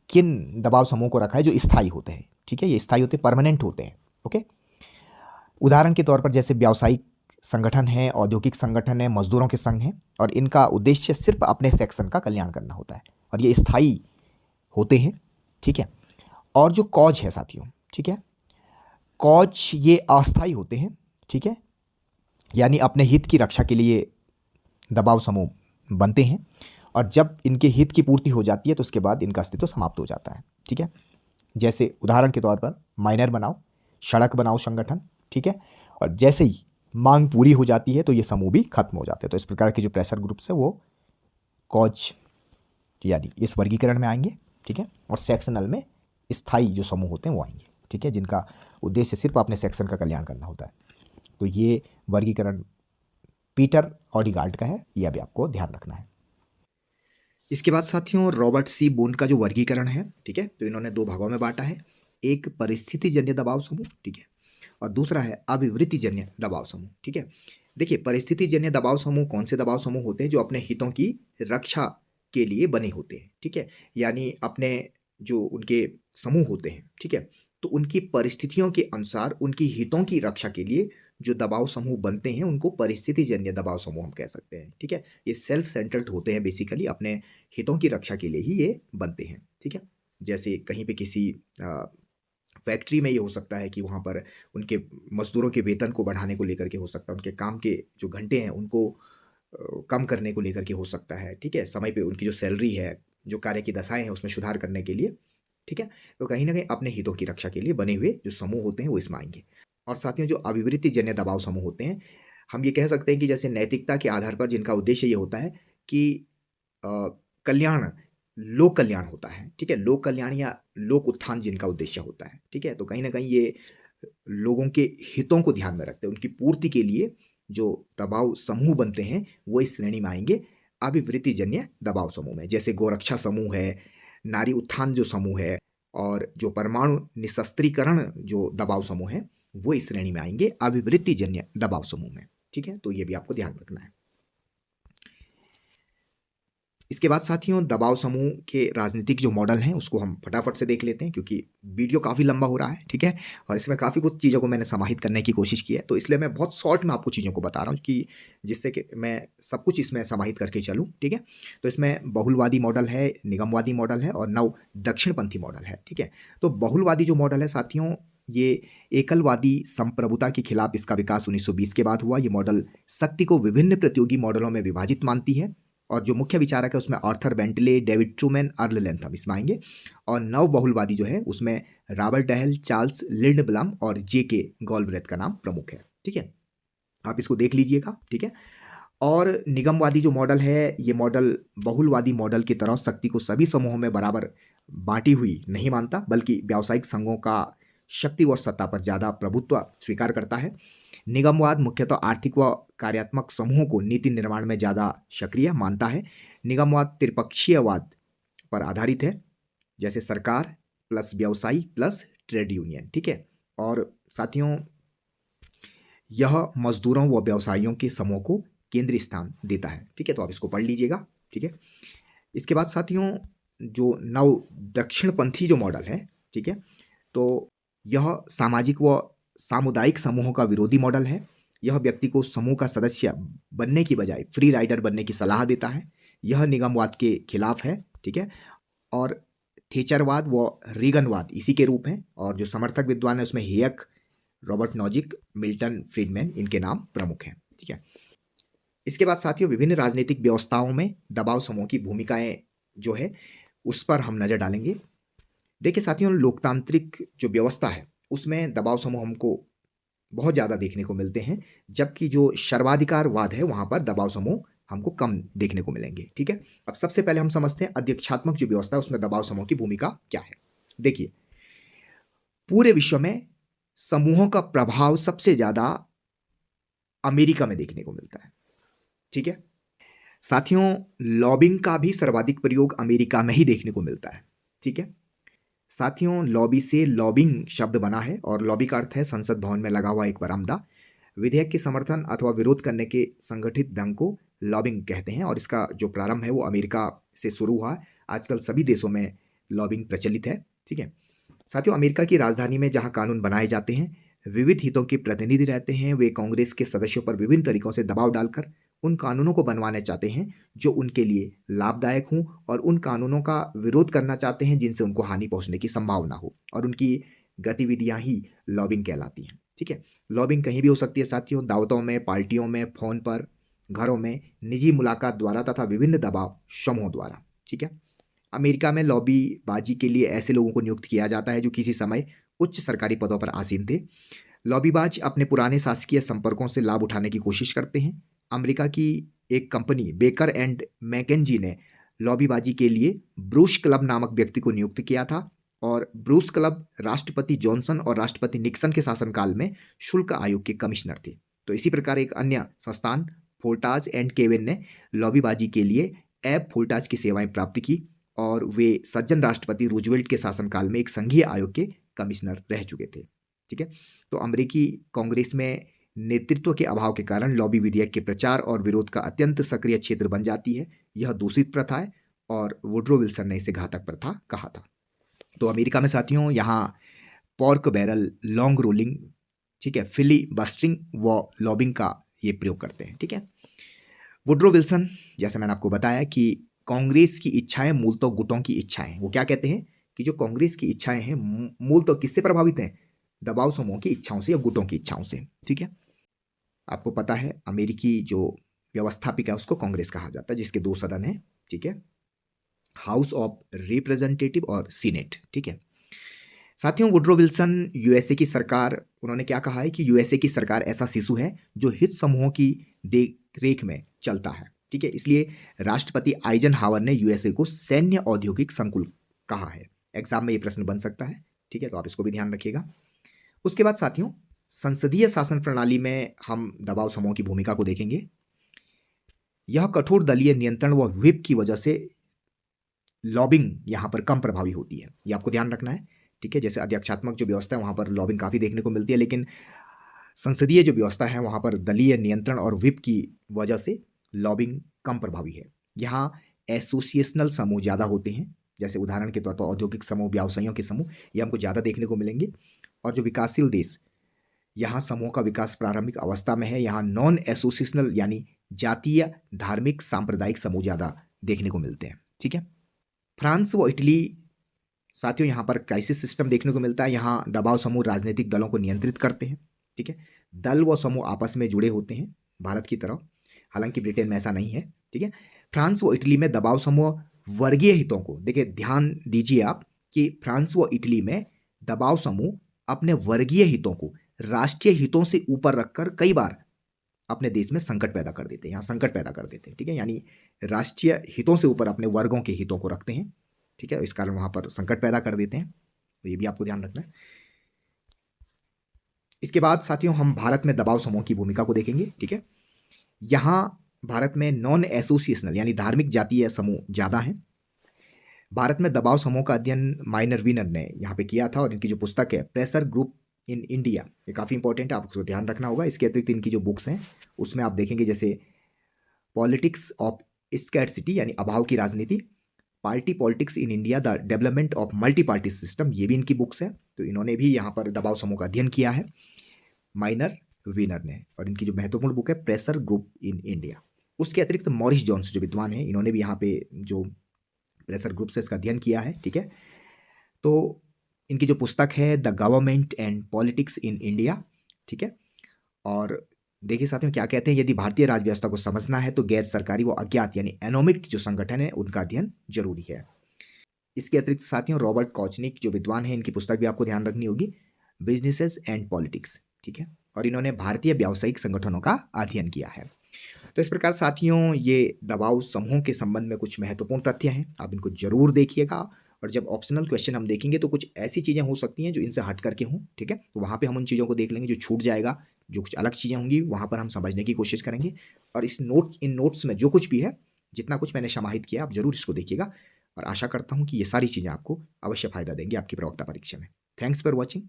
किन दबाव समूह को रखा है जो स्थायी होते हैं। ठीक है। ये स्थायी होते हैं, परमानेंट होते हैं। ओके। उदाहरण के तौर पर जैसे व्यावसायिक संगठन है, औद्योगिक संगठन है, मजदूरों के संघ हैं, और इनका उद्देश्य सिर्फ अपने सेक्शन का कल्याण करना होता है और ये स्थायी होते हैं। ठीक है। और जो कॉज है साथियों, ठीक है, कॉज ये अस्थायी होते हैं। ठीक है। यानी अपने हित की रक्षा के लिए दबाव समूह बनते हैं और जब इनके हित की पूर्ति हो जाती है तो उसके बाद इनका अस्तित्व समाप्त हो जाता है। ठीक है। जैसे उदाहरण के तौर पर माइनर बनाओ, सड़क बनाओ संगठन। ठीक है। और जैसे ही मांग पूरी हो जाती है तो ये समूह भी खत्म हो जाते हैं। तो इस प्रकार के जो प्रेशर ग्रुप्स है वो कॉज यानी इस वर्गीकरण में आएंगे। ठीक है। और सेक्शनल में स्थायी जो समूह होते हैं वो आएंगे। ठीक है। जिनका उद्देश्य सिर्फ अपने सेक्शन का कल्याण करना होता है। तो ये वर्गीकरण पीटर ऑडिगार्ड का है, यह भी आपको ध्यान रखना है। इसके बाद साथियों रॉबर्ट सी बूंड का जो वर्गीकरण है, ठीक है, तो इन्होंने दो भागों में बांटा है, एक परिस्थितिजन्य दबाव समूह, ठीक है, और दूसरा है अभिवृत्तिजन्य दबाव समूह। ठीक है। देखिए परिस्थितिजन्य दबाव समूह कौन से दबाव समूह होते हैं जो अपने हितों की रक्षा के लिए बने होते हैं, ठीक है? यानी अपने जो उनके समूह होते हैं, ठीक है? तो उनकी परिस्थितियों के अनुसार उनकी हितों की रक्षा के लिए जो दबाव समूह बनते हैं, उनको परिस्थितिजन्य दबाव समूह हम कह सकते हैं, ठीक है? ये सेल्फ सेंटर्ड होते हैं, बेसिकली अपने हितों की रक्षा के लिए ही ये बनते हैं, ठीक है? जैसे कहीं पे किसी फैक्ट्री में ये हो सकता है कि वहाँ पर उनके मज़दूरों के वेतन को बढ़ाने को लेकर के हो सकता है, उनके काम के जो घंटे हैं उनको कम करने को लेकर के हो सकता है, ठीक है? समय पे उनकी जो सैलरी है, जो कार्य की दशाएँ हैं उसमें सुधार करने के लिए, ठीक है? तो कहीं न कहीं अपने हितों की रक्षा के लिए बने हुए जो समूह होते हैं वो इसमें आएँगे। और साथियों, जो अभिवृत्तिजन्य दबाव समूह होते हैं, हम ये कह सकते हैं कि जैसे नैतिकता के आधार पर जिनका उद्देश्य ये होता है कि अ, कल्याण, लोक कल्याण होता है, ठीक है? लोक कल्याण या लोक उत्थान जिनका उद्देश्य होता है, ठीक है? तो कहीं न कहीं ये लोगों के हितों को ध्यान में रखते हैं, उनकी पूर्ति के लिए जो दबाव समूह बनते हैं, वो इस श्रेणी में आएँगे अभिवृत्तिजन्य दबाव समूह में। जैसे गोरक्षा समूह है, नारी उत्थान जो समूह है और जो परमाणु निशस्त्रीकरण जो दबाव समूह है, वो इस श्रेणी में आएँगे अभिवृत्तिजन्य दबाव समूह में, ठीक है? तो ये भी आपको ध्यान रखना है। इसके बाद साथियों, दबाव समूह के राजनीतिक जो मॉडल हैं उसको हम फटाफट से देख लेते हैं, क्योंकि वीडियो काफ़ी लंबा हो रहा है, ठीक है? और इसमें काफ़ी कुछ चीज़ों को मैंने समाहित करने की कोशिश की है, तो इसलिए मैं बहुत शॉर्ट में आपको चीज़ों को बता रहा हूँ कि जिससे कि मैं सब कुछ इसमें समाहित करके चलूँ, ठीक है? तो इसमें बहुलवादी मॉडल है, निगमवादी मॉडल है और नव दक्षिणपंथी मॉडल है, ठीक है? तो बहुलवादी जो मॉडल है साथियों, ये एकलवादी संप्रभुता के खिलाफ इसका विकास 1920 के बाद हुआ। ये मॉडल शक्ति को विभिन्न प्रतियोगी मॉडलों में विभाजित मानती है और जो मुख्य विचारक है उसमें Arthur Bentley, David Truman, Earl Latham इसमें आएंगे। और नव बहुलवादी जो है उसमें रॉबर्ट डहल, चार्ल्स लिंडब्लम और जे.के. गॉलब्रेथ का नाम प्रमुख है, ठीक है? आप इसको देख लीजिएगा, ठीक है? और निगमवादी जो मॉडल है, ये मॉडल बहुलवादी मॉडल की तरह शक्ति को सभी समूहों में बराबर बांटी हुई नहीं मानता, बल्कि व्यावसायिक संघों का शक्ति और सत्ता पर ज़्यादा प्रभुत्व स्वीकार करता है। निगमवाद मुख्यतः आर्थिक व कार्यात्मक समूहों को नीति निर्माण में ज़्यादा सक्रिय मानता है। निगमवाद त्रिपक्षीयवाद पर आधारित है, जैसे सरकार प्लस व्यवसायी प्लस ट्रेड यूनियन, ठीक है? और साथियों, यह मजदूरों व व्यवसायियों के समूह को केंद्रीय स्थान देता है, ठीक है? तो आप इसको पढ़ लीजिएगा, ठीक है? इसके बाद साथियों, जो नव दक्षिणपंथी जो मॉडल है, ठीक है? तो यह सामाजिक व सामुदायिक समूहों का विरोधी मॉडल है। यह व्यक्ति को समूह का सदस्य बनने की बजाय फ्री राइडर बनने की सलाह देता है। यह निगमवाद के खिलाफ है, ठीक है? और थेचरवाद व रीगनवाद इसी के रूप हैं और जो समर्थक विद्वान है उसमें हेयक, रॉबर्ट नॉजिक, मिल्टन फ्रीडमैन इनके नाम प्रमुख हैं, ठीक है? इसके बाद साथियों, विभिन्न राजनीतिक व्यवस्थाओं में दबाव समूह की भूमिकाएं जो है उस पर हम नज़र डालेंगे। देखिए साथियों, लोकतांत्रिक जो व्यवस्था है उसमें दबाव समूह हमको बहुत ज़्यादा देखने को मिलते हैं, जबकि जो सर्वाधिकारवाद है वहाँ पर दबाव समूह हमको कम देखने को मिलेंगे, ठीक है? अब सबसे पहले हम समझते हैं अध्यक्षात्मक जो व्यवस्था है उसमें दबाव समूह की भूमिका क्या है। देखिए, पूरे विश्व में समूहों का प्रभाव सबसे ज़्यादा अमेरिका में देखने को मिलता है, ठीक है? साथियों, लॉबिंग का भी सर्वाधिक प्रयोग अमेरिका में ही देखने को मिलता है, ठीक है? साथियों, लॉबी से लॉबिंग शब्द बना है और लॉबी का अर्थ है संसद भवन में लगा हुआ एक बरामदा। विधेयक के समर्थन अथवा विरोध करने के संगठित ढंग को लॉबिंग कहते हैं और इसका जो प्रारंभ है वो अमेरिका से शुरू हुआ। आजकल सभी देशों में लॉबिंग प्रचलित है, ठीक है? साथियों, अमेरिका की राजधानी में जहां कानून बनाए जाते हैं, विविध हितों के प्रतिनिधि रहते हैं। वे कांग्रेस के सदस्यों पर विभिन्न तरीकों से दबाव डालकर उन कानूनों को बनवाना चाहते हैं जो उनके लिए लाभदायक हों और उन कानूनों का विरोध करना चाहते हैं जिनसे उनको हानि पहुंचने की संभावना हो, और उनकी गतिविधियां ही लॉबिंग कहलाती हैं, ठीक है? लॉबिंग कहीं भी हो सकती है साथियों, दावतों में, पार्टियों में, फोन पर, घरों में, निजी मुलाकात द्वारा तथा विभिन्न दबाव समूहों द्वारा, ठीक है? अमेरिका में लॉबीबाजी के लिए ऐसे लोगों को नियुक्त किया जाता है जो किसी समय उच्च सरकारी पदों पर आसीन थे। लॉबीबाज अपने पुराने शासकीय संपर्कों से लाभ उठाने की कोशिश करते हैं। अमेरिका की एक कंपनी बेकर एंड मैकेंजी ने लॉबीबाजी के लिए ब्रूस क्लब नामक व्यक्ति को नियुक्त किया था और ब्रूस क्लब राष्ट्रपति जॉनसन और राष्ट्रपति निक्सन के शासनकाल में शुल्क आयोग के कमिश्नर थे। तो इसी प्रकार एक अन्य संस्थान फोल्टाज एंड केविन ने लॉबीबाजी के लिए एब फोल्टाज की सेवाएं प्राप्त की और वे सज्जन राष्ट्रपति रूजवेल्ट के शासनकाल में एक संघीय आयोग के कमिश्नर रह चुके थे, ठीक है? तो अमेरिकी कांग्रेस में नेतृत्व के अभाव के कारण लॉबी विधेयक के प्रचार और विरोध का अत्यंत सक्रिय क्षेत्र बन जाती है। यह दूषित प्रथा है और वुड्रो विल्सन ने इसे घातक प्रथा कहा था। तो अमेरिका में साथियों यहाँ पॉर्क बैरल लॉन्ग रोलिंग, ठीक है, फिलीबस्टरिंग व लॉबिंग का ये प्रयोग करते हैं। ठीक है, वुड्रो विल्सन, जैसे मैंने आपको बताया कि कांग्रेस की इच्छाएं मूलतः गुटों की इच्छाएं, वो क्या कहते हैं कि जो कांग्रेस की इच्छाएं हैं मूलतः किससे प्रभावित हैं? दबाव समूह की इच्छाओं से या गुटों की इच्छाओं से। ठीक है, आपको पता है अमेरिकी जो व्यवस्थापिका है उसको कांग्रेस कहा जाता है, जिसके 2 सदन हैं। ठीक है, हाउस ऑफ रिप्रेजेंटेटिव और सीनेट। ठीक है साथियों, वुड्रो विल्सन यूएसए की सरकार, उन्होंने क्या कहा है कि यूएसए की सरकार ऐसा शिशु है जो हित समूहों की देख रेख में चलता है। ठीक है, इसलिए राष्ट्रपति आइजनहावर ने यूएसए को सैन्य औद्योगिक संकुल कहा है। एग्जाम में ये प्रश्न बन सकता है। ठीक है, तो आप इसको भी ध्यान रखिएगा। उसके बाद साथियों, संसदीय शासन प्रणाली में हम दबाव समूह की भूमिका को देखेंगे। यह कठोर दलीय नियंत्रण व व्हिप की वजह से लॉबिंग यहां पर कम प्रभावी होती है, ये आपको ध्यान रखना है। ठीक है, जैसे अध्यक्षात्मक जो व्यवस्था है वहां पर लॉबिंग काफी देखने को मिलती है, लेकिन संसदीय जो व्यवस्था है वहां पर दलीय नियंत्रण और व्हिप की वजह से लॉबिंग कम प्रभावी है। यहाँ एसोसिएशनल समूह ज्यादा होते हैं, जैसे उदाहरण के तौर पर औद्योगिक समूह, व्यवसायियों के समूह, ये हमको ज्यादा देखने को मिलेंगे। और जो विकासशील देश, यहाँ समूह का विकास प्रारंभिक अवस्था में है, यहाँ नॉन एसोसिएशनल यानी जातीय, धार्मिक, सांप्रदायिक समूह ज्यादा देखने को मिलते हैं। ठीक है, फ्रांस व इटली साथियों, यहाँ पर क्राइसिस सिस्टम देखने को मिलता है। यहाँ दबाव समूह राजनीतिक दलों को नियंत्रित करते हैं। ठीक है, दल व समूह आपस में जुड़े होते हैं भारत की तरह, हालांकि ब्रिटेन में ऐसा नहीं है। ठीक है, फ्रांस व इटली में दबाव समूह वर्गीय हितों को, देखिए ध्यान दीजिए आप कि फ्रांस व इटली में दबाव समूह अपने वर्गीय हितों को राष्ट्रीय हितों से ऊपर रखकर कई बार अपने देश में संकट पैदा कर देते हैं, यहाँ संकट पैदा कर देते हैं। ठीक है, यानी राष्ट्रीय हितों से ऊपर अपने वर्गों के हितों को रखते हैं। ठीक है, इस कारण वहां पर संकट पैदा कर देते हैं, तो ये भी आपको ध्यान रखना है। इसके बाद साथियों, हम भारत में दबाव समूह की भूमिका को देखेंगे। ठीक है, यहां भारत में नॉन एसोसिएशनल यानी धार्मिक जातीय समूह ज्यादा हैं। भारत में दबाव समूह का अध्ययन माइनर विनर ने यहाँ पे किया था, और इनकी जो पुस्तक है प्रेशर ग्रुप इन इंडिया, ये काफी इंपॉर्टेंट है, आपको ध्यान रखना होगा। इसके अतिरिक्त इनकी जो बुक्स हैं उसमें आप देखेंगे जैसे पॉलिटिक्स ऑफ स्कैर्सिटी यानी अभाव की राजनीति, party politics in India, the development of multi party system, ये भी इनकी बुक्स है। तो इन्होंने भी यहाँ पर दबाव समूह का अध्ययन किया है माइनर विनर ने, और इनकी जो महत्वपूर्ण बुक है प्रेशर ग्रुप इन इंडिया। उसके अतिरिक्त मॉरिस जॉन्स जो विद्वान हैं, इन्होंने भी यहाँ पे जो प्रेशर ग्रुप से इसका अध्ययन किया है। ठीक है, तो इनकी जो पुस्तक है the government and politics in India. ठीक है, और देखिए साथियों क्या कहते हैं, यदि भारतीय राज व्यवस्था को समझना है तो गैर सरकारी व अज्ञात यानी एनोमिक जो संगठन है उनका अध्ययन जरूरी है। इसके अतिरिक्त साथियों रॉबर्ट कॉचनिक जो विद्वान है, इनकी पुस्तक भी आपको ध्यान रखनी होगी, बिजनेसेस एंड पॉलिटिक्स। ठीक है, और इन्होंने भारतीय व्यावसायिक संगठनों का अध्ययन किया है। तो इस प्रकार साथियों ये दबाव समूह के संबंध में कुछ महत्वपूर्ण तथ्य हैं, आप इनको जरूर देखिएगा। और जब ऑप्शनल क्वेश्चन हम देखेंगे तो कुछ ऐसी चीज़ें हो सकती हैं जो इनसे हट करके हों। ठीक है, तो वहाँ पे हम उन चीज़ों को देख लेंगे, जो छूट जाएगा, जो कुछ अलग चीज़ें होंगी वहाँ पर हम समझने की कोशिश करेंगे। और इन नोट्स में जो कुछ भी है, जितना कुछ मैंने समाहित किया, आप जरूर इसको देखिएगा, और आशा करता हूँ कि ये सारी चीज़ें आपको अवश्य फायदा देंगी आपकी प्रवक्ता परीक्षा में। Thanks for watching.